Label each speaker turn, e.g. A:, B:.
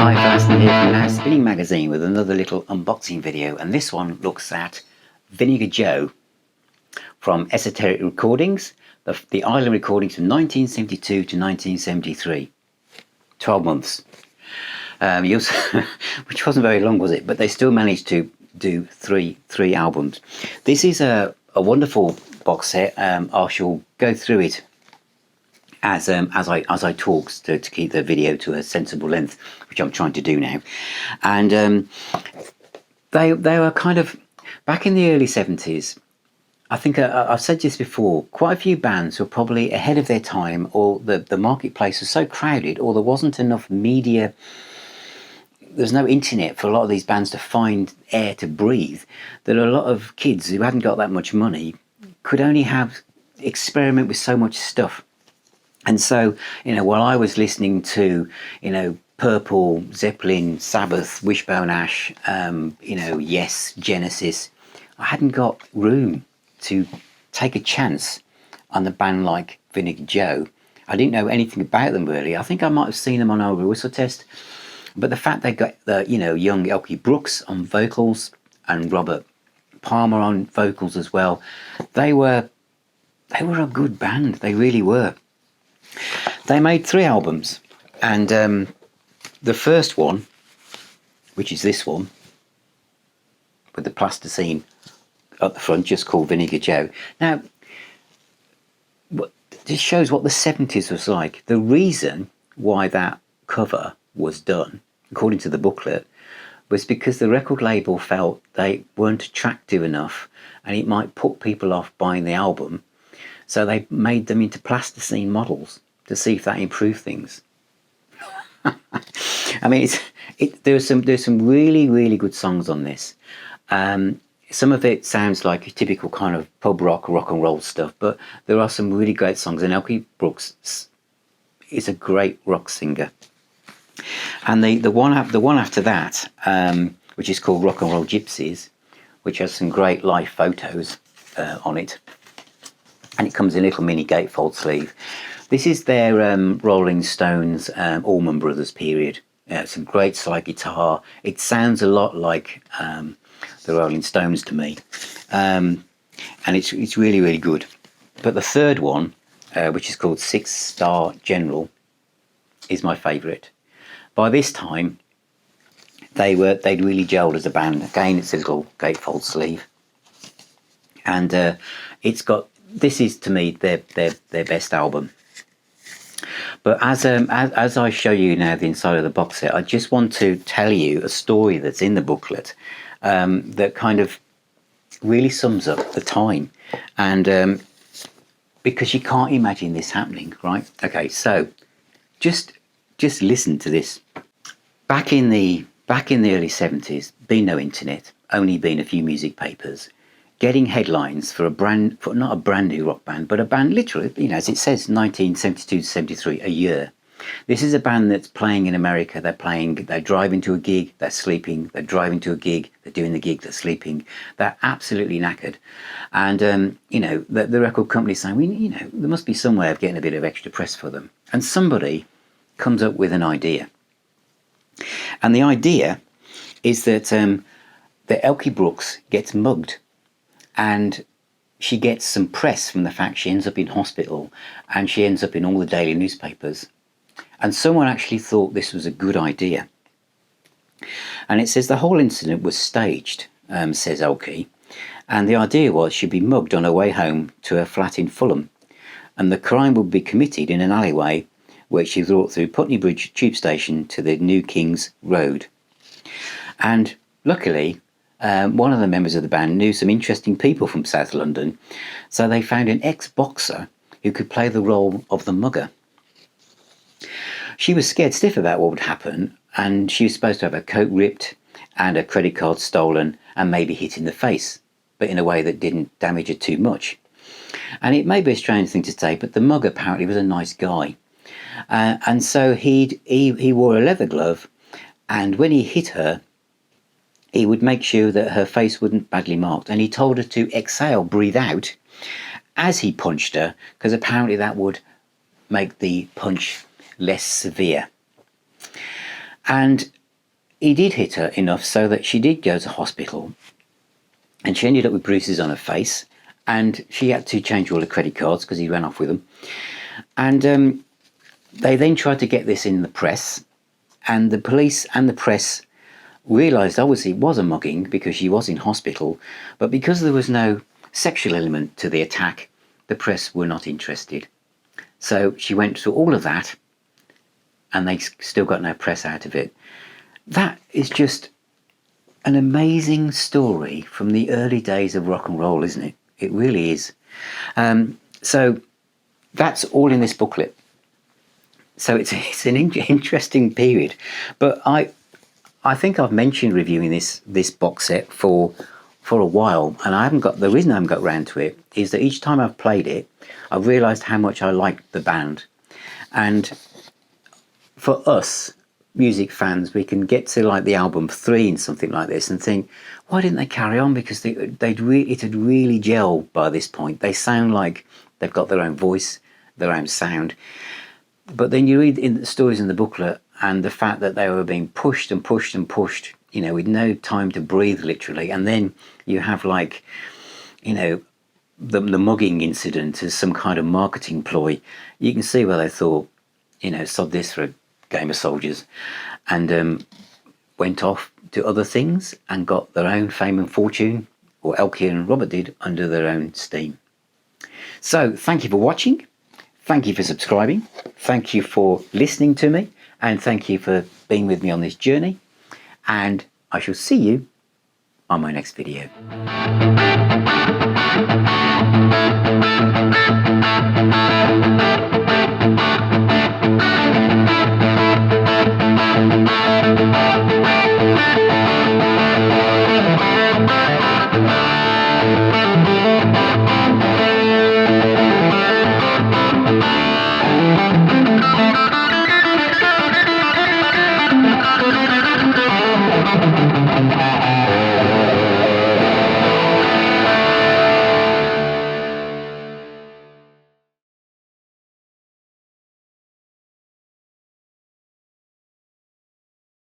A: Hi fellas, here from Now Spinning Magazine with another little unboxing video, and this one looks at Vinegar Joe from Esoteric Recordings, the Island recordings from 1972 to 1973, 12 months, which wasn't very long, was it? But they still managed to do three albums. This is a wonderful box set. I shall go through it as I talk to keep the video to a sensible length, which I'm trying to do now. And they were kind of back in the early 70s. I think I've said this before, quite a few bands were probably ahead of their time, or the marketplace was so crowded, or there wasn't enough media. There's no internet for a lot of these bands to find air to breathe, that a lot of kids who hadn't got that much money could only experiment with so much stuff. And so, while I was listening to, Purple, Zeppelin, Sabbath, Wishbone Ash, Yes, Genesis, I hadn't got room to take a chance on a band like Vinegar Joe. I didn't know anything about them really. I think I might have seen them on Over Whistle Test, but the fact they got the, young Elkie Brooks on vocals and Robert Palmer on vocals as well, they were a good band. They really were. They made 3 albums, and the first one, which is this one, with the plasticine up the front, just called Vinegar Joe. Now, this shows what the 70s was like. The reason why that cover was done, according to the booklet, was because the record label felt they weren't attractive enough and it might put people off buying the album. So they made them into plasticine models to see if that improved things. I mean, there's some really, really good songs on this. Some of it sounds like a typical kind of pub rock and roll stuff, but there are some really great songs. And Elkie Brooks is a great rock singer. And the one after that, which is called Rock and Roll Gypsies, which has some great live photos on it. And it comes in a little mini gatefold sleeve. This is their Rolling Stones, Allman Brothers period. Some great slide guitar. It sounds a lot like the Rolling Stones to me, and it's really, really good. But the third one, which is called 6 Star General, is my favourite. By this time, they'd really gelled as a band. Again, it's a little gatefold sleeve, and this is to me their best album. But as I show you now the inside of the box set, I just want to tell you a story that's in the booklet that kind of really sums up the time, and because you can't imagine this happening, right? Okay, so just listen to this. Back in the early 70s, being no internet, only been a few music papers, getting headlines for not a brand new rock band, but a band literally, as it says, 1972 to 73, a year. This is a band that's playing in America. They're driving to a gig, they're sleeping, they're driving to a gig, they're doing the gig, they're sleeping. They're absolutely knackered. And, the record company's saying, there must be some way of getting a bit of extra press for them. And somebody comes up with an idea. And the idea is that Elkie Brooks gets mugged. And she gets some press from the fact she ends up in hospital, and she ends up in all the daily newspapers. And someone actually thought this was a good idea. And it says the whole incident was staged, says Elkie. And the idea was she'd be mugged on her way home to her flat in Fulham. And the crime would be committed in an alleyway which she brought through Putney Bridge tube station to the New King's Road. And luckily, one of the members of the band knew some interesting people from South London, so they found an ex-boxer who could play the role of the mugger. She was scared stiff about what would happen, and she was supposed to have her coat ripped and her credit card stolen and maybe hit in the face, but in a way that didn't damage her too much. And it may be a strange thing to say, but the mugger apparently was a nice guy. And so he wore a leather glove, and when he hit her, he would make sure that her face wasn't badly marked, and he told her to exhale, breathe out, as he punched her, because apparently that would make the punch less severe. And he did hit her enough so that she did go to hospital, and she ended up with bruises on her face, and she had to change all her credit cards because he ran off with them. And they then tried to get this in the press, and the police and the press realised obviously it was a mugging because she was in hospital, but because there was no sexual element to the attack, the press were not interested. So she went through all of that, and they still got no press out of it. That is just an amazing story from the early days of rock and roll, isn't it? It really is. So that's all in this booklet. So it's an interesting period. But I think I've mentioned reviewing this box set for a while, and the reason I haven't got round to it is that each time I've played it, I've realised how much I liked the band. And for us music fans, we can get to like the album 3 and something like this and think, why didn't they carry on? Because it had really gelled by this point. They sound like they've got their own voice, their own sound. But then you read in the stories in the booklet, and the fact that they were being pushed and pushed and pushed, with no time to breathe, literally. And then you have like, the mugging incident as some kind of marketing ploy. You can see where they thought, sod this for a game of soldiers, and went off to other things and got their own fame and fortune, or Elkie and Robert did, under their own steam. So thank you for watching. Thank you for subscribing. Thank you for listening to me. And thank you for being with me on this journey. And I shall see you on my next video.